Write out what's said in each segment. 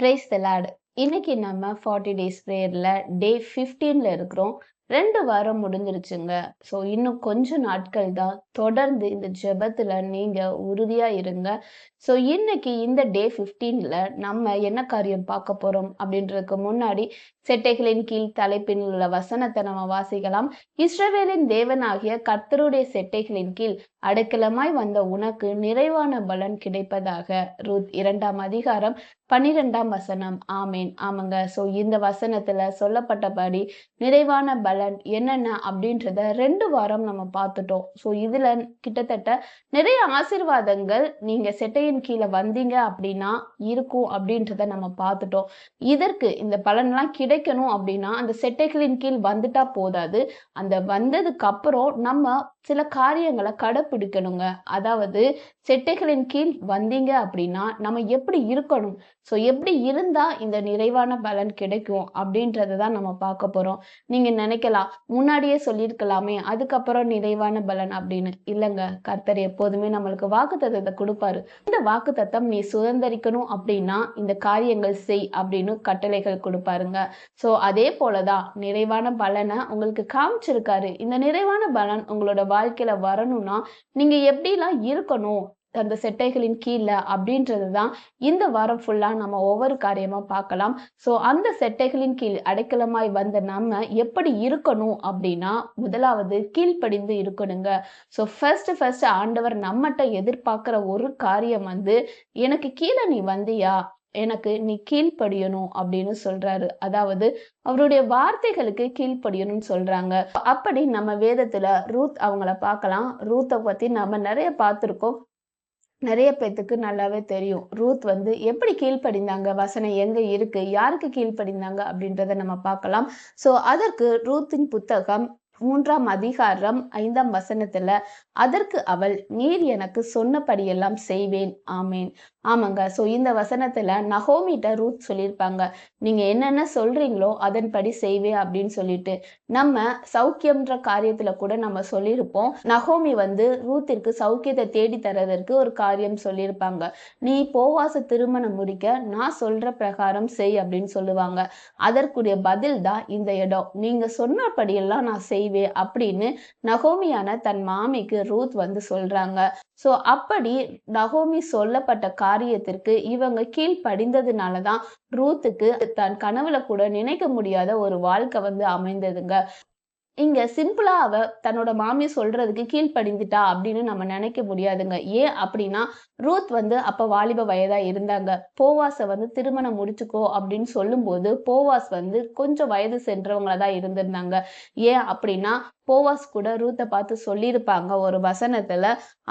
Praise the Lord. இன்னைக்கு நம்ம 40 days பிரேயர்ல டே 15ல இருக்கிறோம். 2 வாரம் முடிஞ்சிருச்சுங்க. ஸோ இன்னும் கொஞ்ச நாட்கள் தான். தொடர்ந்து இந்த ஜெபத்துல நீங்க உறுதியா இருங்க. ஸோ இன்னைக்கு இந்த டே 15ல நம்ம என்ன காரியம் பார்க்க போறோம் அப்படின்றதுக்கு முன்னாடி செட்டைகளின் கீழ் தலைப்பில் உள்ள வசனத்தை நம்ம வாசிக்கலாம். இஸ்ரவேலின் தேவனாகிய கர்த்தருடைய செட்டைகளின் கீழ் அடைக்கலமாய் வந்த உனக்கு நிறைவான பலன் கிடைப்பதாக. ரூத் 2ஆம் அதிகாரம் 12ஆம் வசனம். ஆமேன். ஆமாங்க. ஸோ இந்த வசனத்துல சொல்லப்பட்டபடி நிறைவான பலன் என்னென்ன அப்படின்றத 2 வாரம் நம்ம பார்த்துட்டோம். ஸோ இதுல கிட்டத்தட்ட நிறைய ஆசீர்வாதங்கள் நீங்க செட்டையின் கீழே வந்தீங்க அப்படின்னா இருக்கும் அப்படின்றத நம்ம பார்த்துட்டோம். இதற்கு இந்த பலன்லாம் கிடைக்கணும் அப்படின்னா அந்த செட்டைகளின் கீழ் வந்துட்டா போதாது. அந்த வந்ததுக்கு அப்புறம் நம்ம சில காரியங்களை கடைப்பிடிக்கணுங்க. அதாவது செட்டைகளின் கீழ் வந்தீங்க அப்படின்னா நம்ம எப்படி இருக்கணும், ஸோ எப்படி இருந்தா இந்த நிறைவான பலன் கிடைக்கும் அப்படின்றத தான் நம்ம பார்க்க போறோம். நீங்க நினைக்கலாம், முன்னாடியே சொல்லியிருக்கலாமே அதுக்கப்புறம் நிறைவான பலன் அப்படின்னு. இல்லைங்க, கர்த்தர் எப்போதுமே நம்மளுக்கு வாக்குத்தத்தத்தை கொடுப்பாரு. இந்த வாக்குத்தத்தம் நீ சுதந்திரிக்கணும் அப்படின்னா இந்த காரியங்கள் செய் அப்படின்னு கட்டளைகள் கொடுப்பாருங்க. ஸோ அதே போலதான் நிறைவான பலனை உங்களுக்கு காமிச்சிருக்காரு. இந்த நிறைவான பலன் உங்களோட வாழ்க்கையில வரணும்னா நீங்க எப்படிலாம் இருக்கணும் அந்த செட்டைகளின் கீழே அப்படின்றதுதான் இந்த வாரம் ஃபுல்லா நம்ம ஒவ்வொரு காரியமா பார்க்கலாம். ஸோ அந்த செட்டைகளின் கீழ் அடைக்கலமாய் வந்த நம்ம எப்படி இருக்கணும் அப்படின்னா, முதலாவது கீழ்ப்படிந்து இருக்கணுங்க. ஸோ ஃபர்ஸ்ட் ஆண்டவர் நம்மகிட்ட எதிர்பார்க்கிற ஒரு காரியம் எனக்கு கீழே நீ வந்தியா, எனக்கு நீ கீழ்ப்படியணும் அப்படின்னு சொல்றாரு. அதாவது அவருடைய வார்த்தைகளுக்கு கீழ்ப்படியணும்னு சொல்றாங்க. அப்படி நம்ம வேதத்துல ரூத் அவங்கள பார்க்கலாம். ரூத்தை பத்தி நம்ம நிறைய பார்த்திருக்கோம். நிறைய பேத்துக்கு நல்லாவே தெரியும். ரூத் எப்படி கீழ்ப்படிந்தாங்க, வசனம் எங்க இருக்கு, யாருக்கு கீழ்ப்படிந்தாங்க அப்படின்றத நம்ம பார்க்கலாம். ஸோ அதற்கு ரூத்தின் புத்தகம் 3ஆம் அதிகாரம் 5ஆம் வசனத்துல, அதற்கு அவள், நீர் எனக்கு சொன்னபடியெல்லாம் செய்வேன். ஆமேன். ஆமாங்க. ஸோ இந்த வசனத்துல நகோமிட்ட ரூத் சொல்லியிருப்பாங்க, நீங்க என்னென்ன சொல்றீங்களோ அதன்படி செய்வேன் அப்படின்னு சொல்லிட்டு. நம்ம சௌக்கியம்ன்ற காரியத்துல கூட நம்ம சொல்லியிருப்போம். நகோமி ரூத்திற்கு சௌக்கியத்தை தேடி தரதற்கு ஒரு காரியம் சொல்லியிருப்பாங்க. நீ போவாச திருமணம் முடிக்க நான் சொல்ற பிரகாரம் செய் அப்படின்னு சொல்லுவாங்க. அதற்குரிய பதில் தான் இந்த இடம். நீங்க சொன்னபடியெல்லாம் நான் செய்வேன் அப்படின்னு நகோமியான தன் மாமிக்கு ரூத் சொல்றாங்க. சோ அப்படி நகோமி சொல்லப்பட்ட காரியத்திற்கு இவங்க கீழ்ப்படிந்ததுனாலதான் ரூத்துக்கு தன் கனவுல கூட நினைக்க முடியாத ஒரு வாழ்க்கை அமைந்ததுங்க. இங்க சிம்பிளா அவ தன்னோட மாமி சொல்றதுக்கு கீழ்ப்படிந்துட்டா அப்படின்னு நம்ம நினைக்க முடியாதுங்க. ஏன் அப்படின்னா ரூத் அப்ப வாலிப வயதா இருந்தாங்க. போவாஸ திருமணம் முடிச்சுக்கோ அப்படின்னு சொல்லும் போது போவாஸ் கொஞ்சம் வயது சென்றவங்களதான் இருந்திருந்தாங்க. ஏன் அப்படின்னா போவாஸ் கூட ரூத்தை பார்த்து சொல்லியிருப்பாங்க ஒரு வசனத்துல.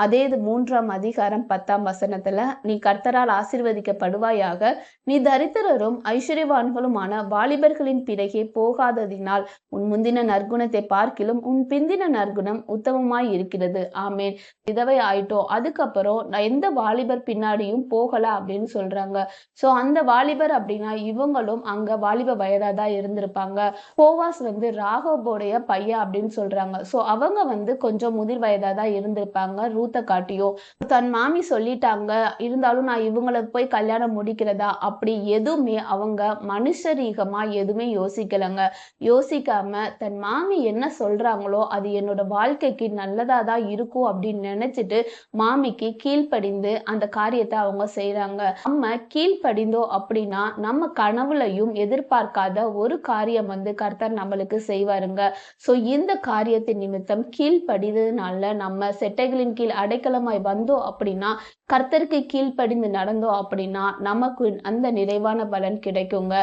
அதே இது 3ஆம் அதிகாரம் 10ஆம் வசனத்துல, நீ கர்த்தரால் ஆசீர்வதிக்கப்படுவாயாக, நீ தரித்திரரும் ஐஸ்வர்யவான்களுமான வாலிபர்களின் பிறகே போகாததினால் உன் முந்தின நற்குணத்தை பார்க்கிலும் உன் பிந்தின நற்குணம் உத்தமமாய் இருக்கிறது. ஆமேன். விதவை ஆயிட்டோம், அதுக்கப்புறம் நான் எந்த வாலிபர் பின்னாடியும் போகல அப்படின்னு சொல்றாங்க. சோ அந்த வாலிபர் அப்படின்னா இவங்களும் அங்க வாலிப வயதாதான் இருந்திருப்பாங்க. போவாஸ் ராகவோடைய பையன் அப்படின்னு சொல்றாங்க. சோ அவங்க கொஞ்சம் முதிர் வயதாதான் இருந்திருப்பாங்க ரூத்தை காட்டியும். தன் மாமி சொல்லிட்டாங்க, இருந்தாலும் நான் இவங்களை போய் கல்யாணம் முடிக்கிறதா அப்படி எதுவுமே அவங்க மனுஷரீகமா எதுவுமே யோசிக்கலங்க. யோசிக்காம தன் மாமி என்ன சொல்றாங்களோ அது என்னோட வாழ்க்கைக்கு நல்லதாதான் இருக்கும் அப்படின்னு நினைச்சிட்டு மாமிக்கு கீழ்ப்படிந்து அந்த காரியத்தை அவங்க செய்யறாங்க. நம்ம கீழ்ப்படிந்தோம் அப்படின்னா நம்ம கனவுலையும் எதிர்பார்க்காத ஒரு காரியம் கர்த்தர் நம்மளுக்கு செய்வாருங்க. சோ இந்த காரியத்தின் நிமித்தம் கீழ்ப்படிந்ததுனால நம்ம செட்டைகளின் கீழ் அடைக்கலமாய் வந்தோம் அப்படின்னா, கர்த்தருக்கு கீழ்ப்படிந்து நடந்தோம் அப்படின்னா நமக்கு அந்த நிறைவான பலன் கிடைக்குங்க.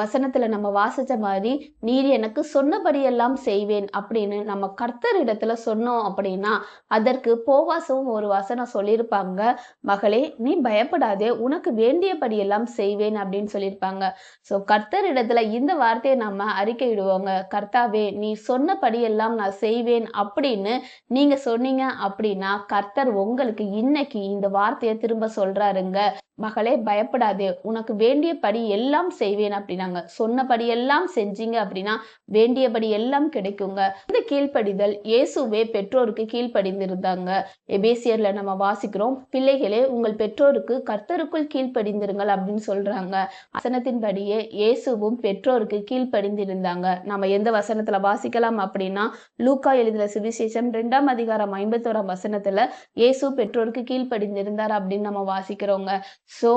வசனத்துல நம்ம வாசிச்ச மாதிரி, நீர் எனக்கு சொன்னபடியெல்லாம் செய்வேன் அப்படின்னு நம்ம கர்த்தர் இடத்துல சொன்னோம் அப்படின்னா, அதற்கு போவாசும் ஒரு வசனம் சொல்லியிருப்பாங்க, மகளே நீ பயப்படாதே, உனக்கு வேண்டியபடியெல்லாம் செய்வேன் அப்படின்னு சொல்லியிருப்பாங்க. சோ கர்த்தர் இடத்துல இந்த வார்த்தையை நம்ம அறிக்கையிடுவோங்க. கர்த்தாவே நீ சொன்னபடியெல்லாம் நான் செய்வேன் அப்படின்னு நீங்க சொன்னீங்க அப்படின்னா, கர்த்தர் உங்களுக்கு இன்னைக்கு இந்த வார்த்தை வார்த்தையை திரும்ப சொல்றாருங்க. மகளே பயப்படாதே, உனக்கு வேண்டியபடி எல்லாம் செய்வேன் அப்படின்னாங்க. சொன்னபடி எல்லாம் செஞ்சீங்க அப்படின்னா வேண்டியபடி எல்லாம் கிடைக்குங்க. இந்த கீழ்ப்படிதல் இயேசுவே பெற்றோருக்கு கீழ்ப்படிந்திருந்தாங்க. எபேசியர்ல நம்ம வாசிக்கிறோம், பிள்ளைகளே உங்கள் பெற்றோருக்கு கர்த்தருக்குள் கீழ்ப்படிந்திருங்கள் அப்படின்னு சொல்றாங்க. வசனத்தின்படியே இயேசுவும் பெற்றோருக்கு கீழ்ப்படிந்திருந்தாங்க. நம்ம எந்த வசனத்துல வாசிக்கலாம் அப்படின்னா, லூக்கா எழுதின சுவிசேஷம் 2ஆம் அதிகாரம் 51ஆம் வசனத்துல இயேசு பெற்றோருக்கு கீழ்ப்படிந்திருந்தார் அப்படின்னு நம்ம வாசிக்கிறோங்க. சோ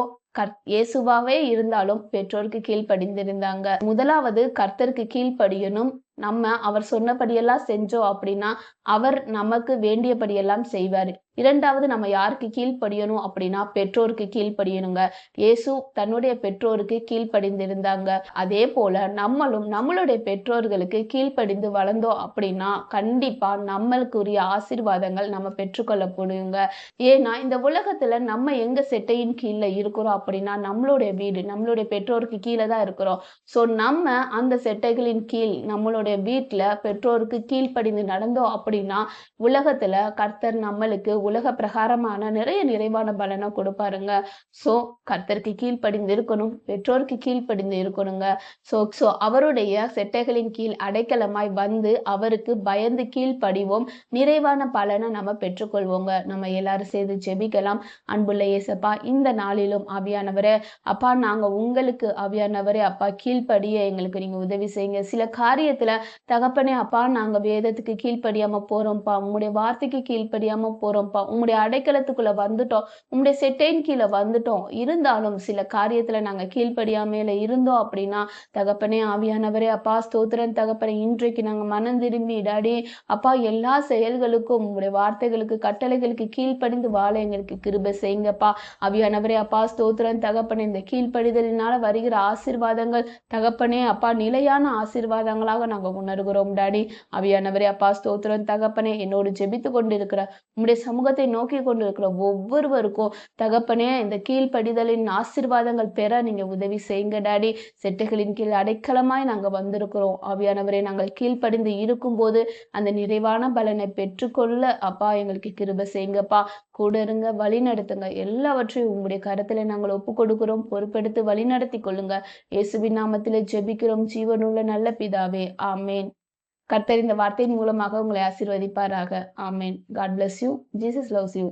இயேசுவாவே இருந்தாலும் பெற்றோருக்கு கீழ்ப்படிந்திருந்தாங்க. முதலாவது கர்த்தருக்கு கீழ்ப்படியணும். நம்ம அவர் சொன்னபடியெல்லாம் செஞ்சோம் அப்படின்னா அவர் நமக்கு வேண்டியபடியெல்லாம் செய்வாரு. 2வது நம்ம யாருக்கு கீழ்ப்படியணும் அப்படின்னா பெற்றோருக்கு கீழ்ப்படியணுங்க. இயேசு தன்னுடைய பெற்றோருக்கு கீழ்ப்படிந்திருந்தாங்க. அதே போல நம்மளும் நம்மளுடைய பெற்றோர்களுக்கு கீழ்ப்படிந்து வளர்ந்தோம் அப்படின்னா கண்டிப்பா நம்மளுக்குரிய ஆசீர்வாதங்கள் நம்ம பெற்றுக்கொள்ள முடியுங்க. ஏன்னா இந்த உலகத்துல நம்ம எங்க செட்டையின் கீழ இருக்கிறோம் அப்படின்னா நம்மளுடைய வீடு, நம்மளுடைய பெற்றோருக்கு கீழே தான் இருக்கிறோம். சோ நம்ம அந்த செட்டைகளின் கீழ் நம்மளுடைய வீட்டுல பெற்றோருக்கு கீழ்ப்படிந்து நடந்தோம் அப்படின்னா உலகத்துல கர்த்தர் நம்மளுக்கு உலக பிரகாரமான நிறைய நிறைவான பலனை கொடுப்பாருங்க. சோ கர்த்தருக்கு கீழ்ப்படிந்து இருக்கணும், பெற்றோருக்கு கீழ்ப்படிந்து இருக்கணுங்க. சோ அவருடைய செட்டைகளின் கீழ் அடைக்கலமாய் வந்து அவருக்கு பயந்து கீழ்ப்படிவோம், நிறைவான பலனை நம்ம பெற்றுக்கொள்வோங்க. நம்ம எல்லாரும் சேர்ந்து ஜெபிக்கலாம். அன்புள்ள இயேசப்பா, இந்த நாளிலும் ஆவியானவரே அப்பா, நாங்க உங்களுக்கு ஆவியானவரே அப்பா கீழ்ப்படிய எங்களுக்கு நீங்க உதவி செய்யுங்க. சில காரியத்துல தகப்பனே அப்பா, நாங்க வேதத்துக்கு கீழ்ப்படியாம போறோம்ப்பா, உம்முடைய வார்த்தைக்கு கீழ்ப்படியாம போறோம்ப்பா, உம்முடைய அடைக்கலத்துக்குள்ள வந்துட்டோம், உம்முடைய செட்டையின் கீழே வந்துட்டோம். இருந்தாலும் சில காரியத்துல நாங்க கீழ்ப்படியாமையில இருந்தோம் அப்படின்னா தகப்பனே ஆவியானவரே அப்பா ஸ்தோத்திரம் தகப்பனே, இன்றைக்கு நாங்க மனம் திரும்பி டாடி அப்பா எல்லா செயல்களுக்கும் உங்களுடைய வார்த்தைகளுக்கு கட்டளைகளுக்கு கீழ்ப்படிந்து வாழ எங்களுக்கு கிருபை செய்யுங்கப்பா. ஆவியானவரே அப்பா ஸ்தோத்திரம் தகப்பனே, இந்த கீழ்ப்படிதலினால வருகிற ஆசீர்வாதங்கள் தகப்பனே அப்பா நிலையான ஆசீர்வாதங்களாக நாங்க உணர்கிறோம் டாடி. ஆவியானவரே அப்பா ஸ்தோத்திரம் தகப்பனே, என்னோடு ஜெபித்து கொண்டிருக்கிற உம்முடைய சமூகத்தை நோக்கி கொண்டிருக்கிற ஒவ்வொருவருக்கும் தகப்பனே இந்த கீழ்ப்படிதலின் ஆசீர்வாதங்கள் பெற நீங்க உதவி செய்யுங்க டாடி. செட்டைகளின் கீழ் அடைக்கலமாய் நாங்க வந்திருக்கிறோம் ஆவியானவரே. நாங்கள் கீழ்ப்படிந்து இருக்கும்போது அந்த நிறைவான பலனை பெற்றுக்கொள்ள அப்பா எங்களுக்கு கிருபை செய்யுங்கப்பா. கூட இருங்க, வழி நடத்துங்க. எல்லாவற்றையும் உங்களுடைய கரத்துல நாங்கள் ஒப்பு கொடுக்கிறோம். பொறுப்பெடுத்து வழி நடத்தி கொள்ளுங்க. இயேசுவின் நாமத்திலே ஜெபிக்கிறோம் ஜீவனுள்ள நல்ல பிதாவே, ஆமேன். கர்த்தர் இந்த வார்த்தையின் மூலமாக உங்களை ஆசீர்வதிப்பாராக. ஆமேன். God bless you. Jesus loves you.